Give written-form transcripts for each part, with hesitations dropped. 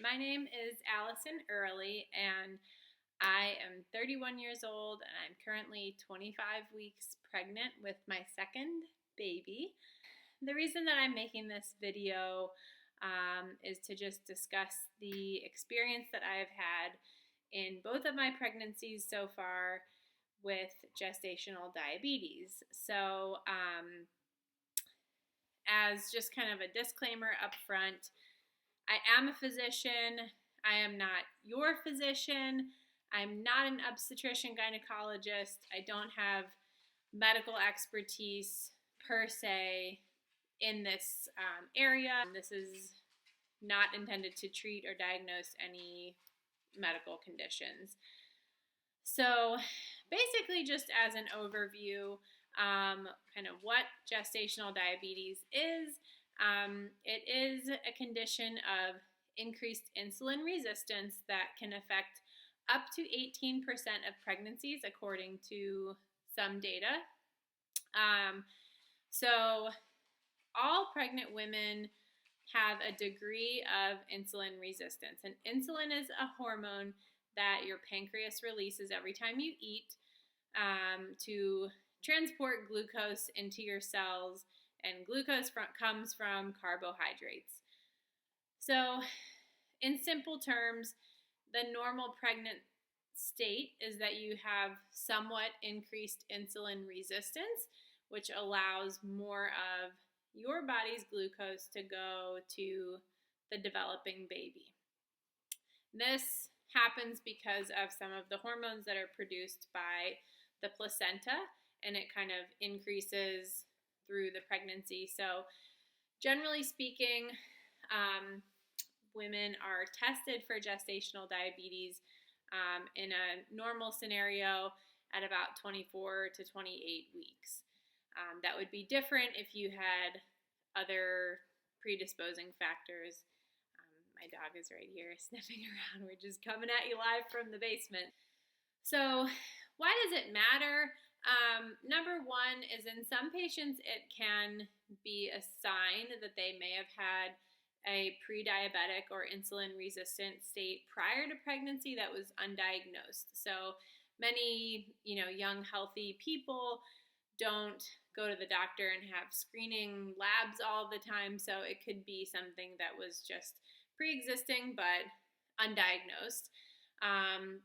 My name is Allison Early, and I am 31 years old, and I'm currently 25 weeks pregnant with my second baby. The reason that I'm making this video is to just discuss the experience that I've had in both of my pregnancies so far with gestational diabetes. So, as just kind of a disclaimer up front, I am a physician. I am not your physician. I'm not an obstetrician gynecologist. I don't have medical expertise per se in this area. This is not intended to treat or diagnose any medical conditions. So basically, just as an overview, kind of what gestational diabetes is. It is a condition of increased insulin resistance that can affect up to 18% of pregnancies, according to some data. So all pregnant women have a degree of insulin resistance. And insulin is a hormone that your pancreas releases every time you eat to transport glucose into your cells, and glucose comes from carbohydrates. So, in simple terms, the normal pregnant state is that you have somewhat increased insulin resistance, which allows more of your body's glucose to go to the developing baby. This happens because of some of the hormones that are produced by the placenta, and it kind of increases through the pregnancy. So generally speaking, women are tested for gestational diabetes in a normal scenario at about 24 to 28 weeks. That would be different if you had other predisposing factors. My dog is right here sniffing around. We're just coming at you live from the basement. So why does it matter? Number one is in some patients it can be a sign that they may have had a pre-diabetic or insulin resistant state prior to pregnancy that was undiagnosed. So many, young healthy people don't go to the doctor and have screening labs all the time, so it could be something that was just pre-existing but undiagnosed.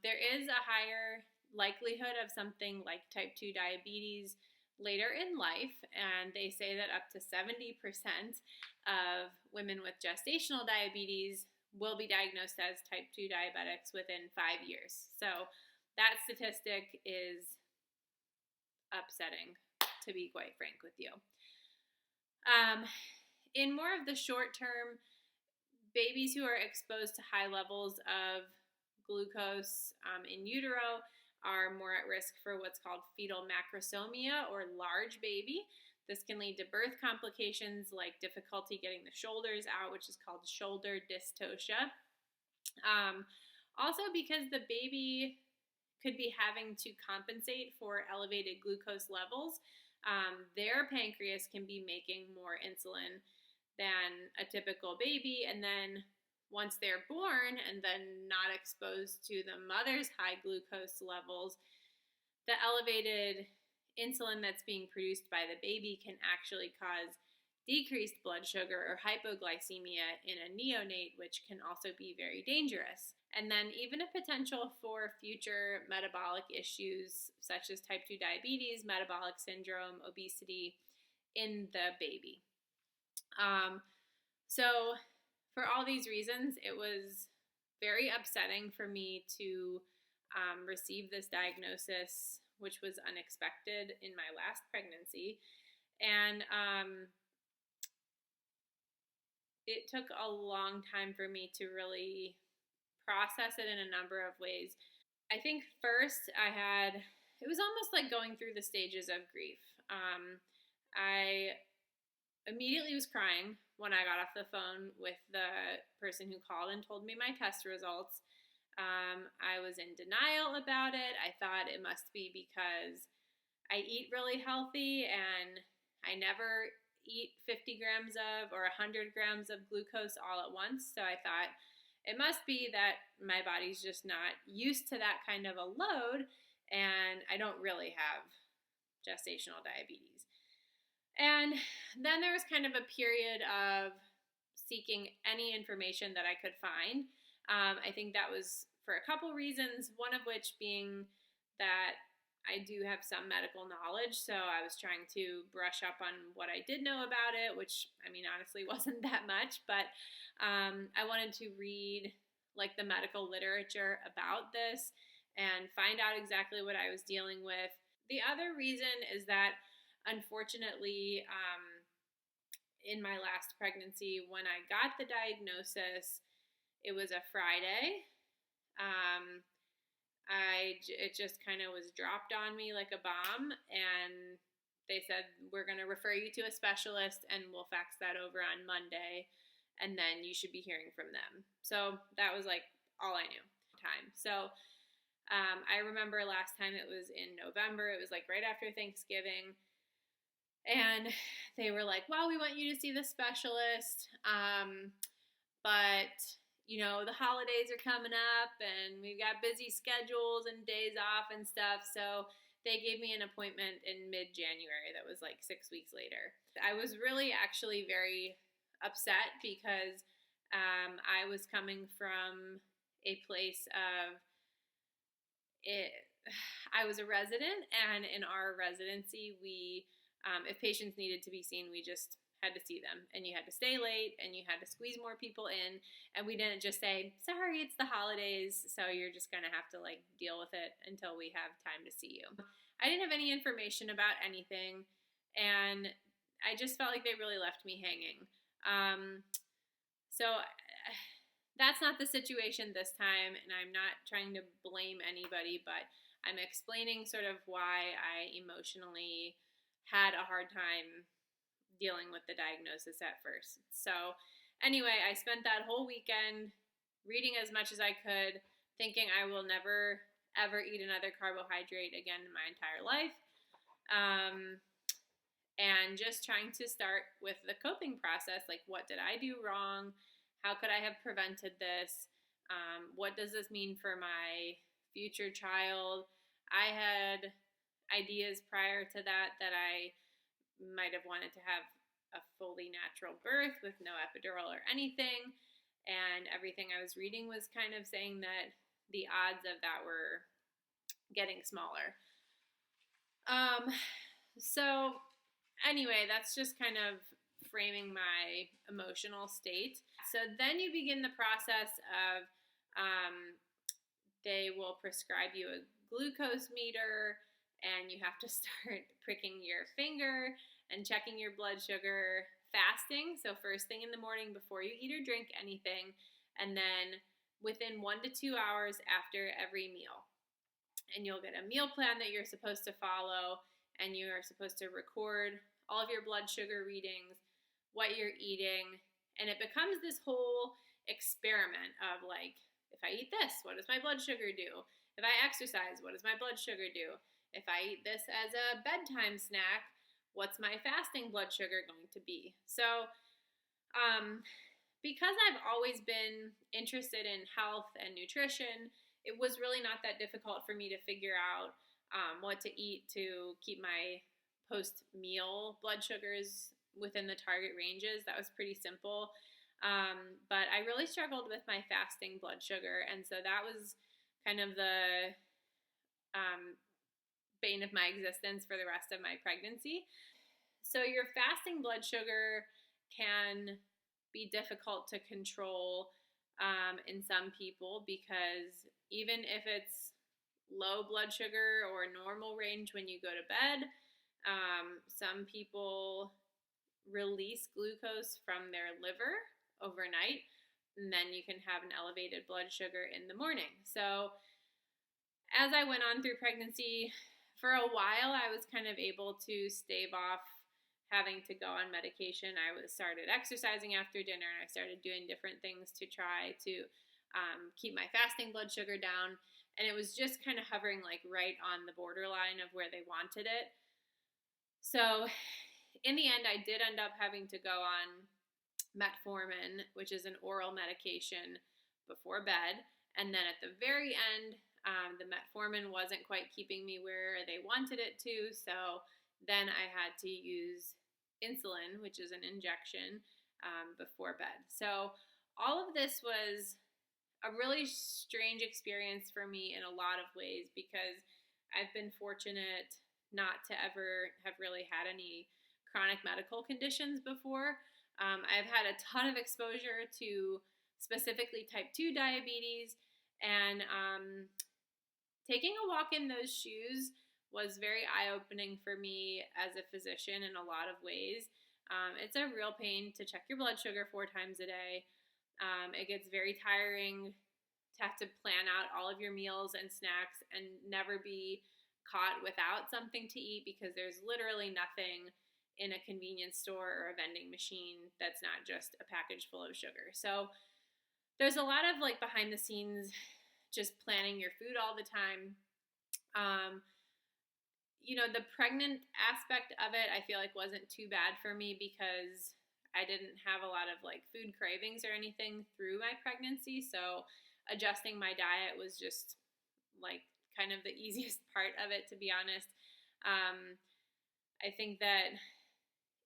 There is a higher likelihood of something like type 2 diabetes later in life, and they say that up to 70% of women with gestational diabetes will be diagnosed as type 2 diabetics within 5 years. So that statistic is upsetting, to be quite frank with you. In more of the short term, babies who are exposed to high levels of glucose in utero are more at risk for what's called fetal macrosomia, or large baby. This can lead to birth complications like difficulty getting the shoulders out, which is called shoulder dystocia. Also, because the baby could be having to compensate for elevated glucose levels, their pancreas can be making more insulin than a typical baby, and then once they're born and then not exposed to the mother's high glucose levels, the elevated insulin that's being produced by the baby can actually cause decreased blood sugar or hypoglycemia in a neonate, which can also be very dangerous. And then even a potential for future metabolic issues such as type 2 diabetes, metabolic syndrome, obesity in the baby. So for all these reasons, it was very upsetting for me to receive this diagnosis, which was unexpected in my last pregnancy. And it took a long time for me to really process it in a number of ways. I think first it was almost like going through the stages of grief. I immediately was crying when I got off the phone with the person who called and told me my test results. I was in denial about it. I thought it must be because I eat really healthy and I never eat 50 grams of or 100 grams of glucose all at once. So I thought it must be that my body's just not used to that kind of a load, and I don't really have gestational diabetes. And then there was kind of a period of seeking any information that I could find. I think that was for a couple reasons, one of which being that I do have some medical knowledge, so I was trying to brush up on what I did know about it, which, I mean, honestly wasn't that much, but I wanted to read like the medical literature about this and find out exactly what I was dealing with. The other reason is that, unfortunately, in my last pregnancy, when I got the diagnosis, it was a Friday. It just kind of was dropped on me like a bomb, and they said, we're going to refer you to a specialist and we'll fax that over on Monday, and then you should be hearing from them. So that was like all I knew time. So I remember last time it was in November. It was like right after Thanksgiving. And they were like, well, we want you to see the specialist, but, you know, the holidays are coming up and we've got busy schedules and days off and stuff. So they gave me an appointment in mid-January that was like 6 weeks later. I was really actually very upset because I was coming from a place of it. I was a resident, and in our residency, we if patients needed to be seen, we just had to see them, and you had to stay late, and you had to squeeze more people in, and we didn't just say, sorry, it's the holidays, so you're just going to have to like deal with it until we have time to see you. I didn't have any information about anything, and I just felt like they really left me hanging. So that's not the situation this time, and I'm not trying to blame anybody, but I'm explaining sort of why I emotionally had a hard time dealing with the diagnosis at first. So anyway, I spent that whole weekend reading as much as I could, thinking I will never, ever eat another carbohydrate again in my entire life. And just trying to start with the coping process, like what did I do wrong? How could I have prevented this? What does this mean for my future child? I had ideas prior to that I might have wanted to have a fully natural birth with no epidural or anything, and everything I was reading was kind of saying that the odds of that were getting smaller. So anyway, that's just kind of framing my emotional state. So then you begin the process of they will prescribe you a glucose meter, and you have to start pricking your finger and checking your blood sugar fasting. So first thing in the morning before you eat or drink anything, and then within 1 to 2 hours after every meal. And you'll get a meal plan that you're supposed to follow, and you are supposed to record all of your blood sugar readings, what you're eating, and it becomes this whole experiment of like, if I eat this, what does my blood sugar do? If I exercise, what does my blood sugar do? If I eat this as a bedtime snack, what's my fasting blood sugar going to be? So, because I've always been interested in health and nutrition, it was really not that difficult for me to figure out what to eat to keep my post-meal blood sugars within the target ranges. That was pretty simple. But I really struggled with my fasting blood sugar, and so that was kind of the bane of my existence for the rest of my pregnancy. So your fasting blood sugar can be difficult to control in some people, because even if it's low blood sugar or normal range when you go to bed, some people release glucose from their liver overnight, and then you can have an elevated blood sugar in the morning. So as I went on through pregnancy, for a while I was kind of able to stave off having to go on medication. I started exercising after dinner, and I started doing different things to try to keep my fasting blood sugar down, and it was just kind of hovering like right on the borderline of where they wanted it. So in the end, I did end up having to go on metformin, which is an oral medication before bed. And then at the very end, the metformin wasn't quite keeping me where they wanted it to, so then I had to use insulin, which is an injection, before bed. So all of this was a really strange experience for me in a lot of ways, because I've been fortunate not to ever have really had any chronic medical conditions before. I've had a ton of exposure to specifically type 2 diabetes, and taking a walk in those shoes was very eye-opening for me as a physician in a lot of ways. It's a real pain to check your blood sugar 4 times a day. It gets very tiring to have to plan out all of your meals and snacks and never be caught without something to eat, because there's literally nothing in a convenience store or a vending machine that's not just a package full of sugar. So there's a lot of like behind the scenes, just planning your food all the time. The pregnant aspect of it, I feel like wasn't too bad for me, because I didn't have a lot of like food cravings or anything through my pregnancy. So adjusting my diet was just like kind of the easiest part of it, to be honest. I think that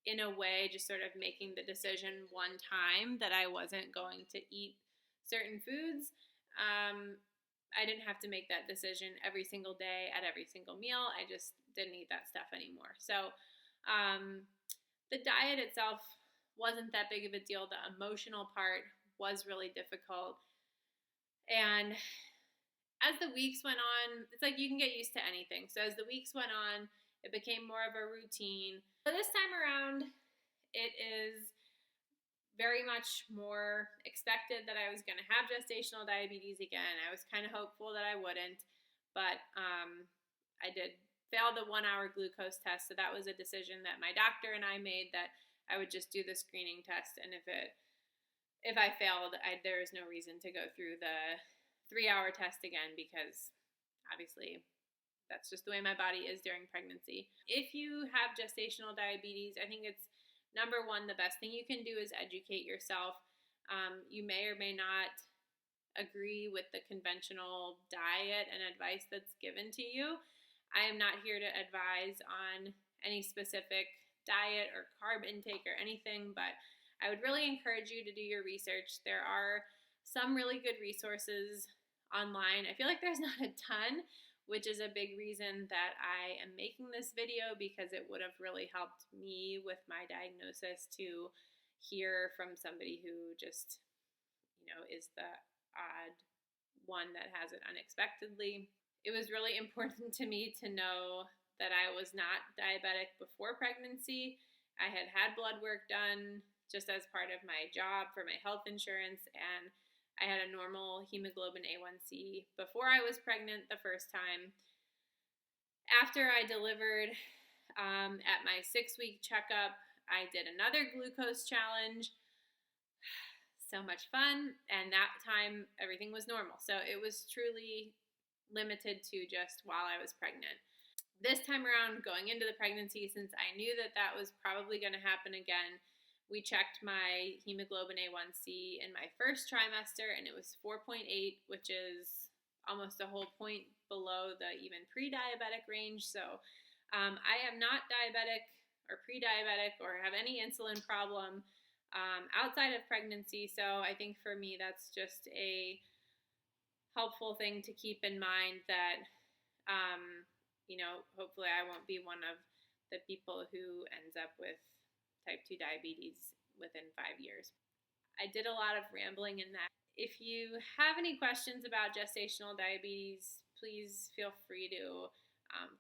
in a way, just sort of making the decision one time that I wasn't going to eat certain foods, I didn't have to make that decision every single day at every single meal. I just didn't eat that stuff anymore. So the diet itself wasn't that big of a deal. The emotional part was really difficult. And as the weeks went on, it's like you can get used to anything. So as the weeks went on, it became more of a routine. So this time around, it is very much more expected that I was going to have gestational diabetes again. I was kind of hopeful that I wouldn't, but I did fail the 1-hour glucose test. So that was a decision that my doctor and I made, that I would just do the screening test. And if I failed, there was no reason to go through the 3-hour test again, because obviously that's just the way my body is during pregnancy. If you have gestational diabetes, I think it's number one, the best thing you can do is educate yourself. You may or may not agree with the conventional diet and advice that's given to you. I am not here to advise on any specific diet or carb intake or anything, but I would really encourage you to do your research. There are some really good resources online. I feel like there's not a ton, which is a big reason that I am making this video, because it would have really helped me with my diagnosis to hear from somebody who just, is the odd one that has it unexpectedly. It was really important to me to know that I was not diabetic before pregnancy. I had had blood work done just as part of my job for my health insurance, and I had a normal hemoglobin A1C before I was pregnant the first time. After I delivered, at my 6-week checkup, I did another glucose challenge. So much fun. And that time, everything was normal. So it was truly limited to just while I was pregnant. This time around, going into the pregnancy, since I knew that that was probably going to happen again, we checked my hemoglobin A1C in my first trimester, and it was 4.8, which is almost a whole point below the even pre-diabetic range. So I am not diabetic or pre-diabetic or have any insulin problem outside of pregnancy. So I think for me, that's just a helpful thing to keep in mind, that hopefully I won't be one of the people who ends up with type 2 diabetes within 5 years. I did a lot of rambling in that. If you have any questions about gestational diabetes, please feel free to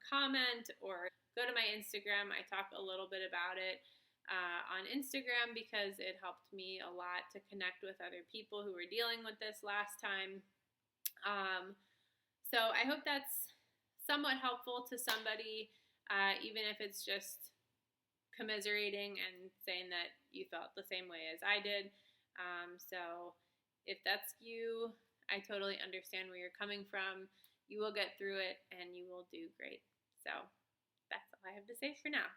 comment or go to my Instagram. I talk a little bit about it on Instagram, because it helped me a lot to connect with other people who were dealing with this last time. So I hope that's somewhat helpful to somebody, even if it's just commiserating and saying that you felt the same way as I did. So if that's you, I totally understand where you're coming from. You will get through it and you will do great. So that's all I have to say for now.